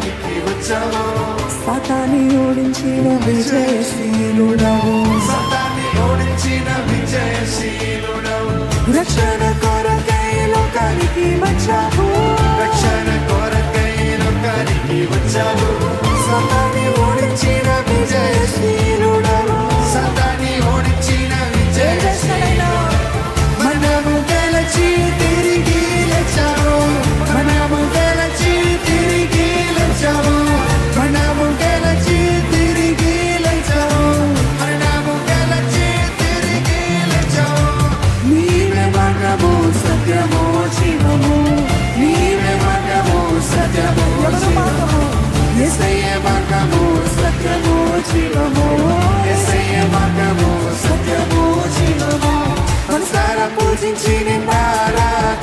లోకానికి వచ్చావు, సాతాన్ని ఓడించిన విజయశీలుడవు, సాతాన్ని ఓడించిన విజయశీలుడవు. రక్షణ కొరకై లోకానికి వచ్చావు, రక్షణ కొరకై లోకానికి వచ్చావు, సాతాన్ని ఓడించిన విజయశీలుడవు, సాతాన్ని ఓడించిన విజయశీలుడవు. మనము గెలిచి తిరిగి లేచావు, మనము గెలిచి తిరిగి లేచావు, మనము గెలిచి తిరిగి లేచావు, మనము గెలిచి తిరిగి లేచావు. నీవే మార్గము సత్యము జీవము, నీవే మార్గము సత్యము జీవము, యేసయ్యే మార్గము సత్యము జీవము, యేసయ్యే మార్గము సత్యము జీవము. మనసారా పూజించి నిన్ను ఆరాధించుదాము,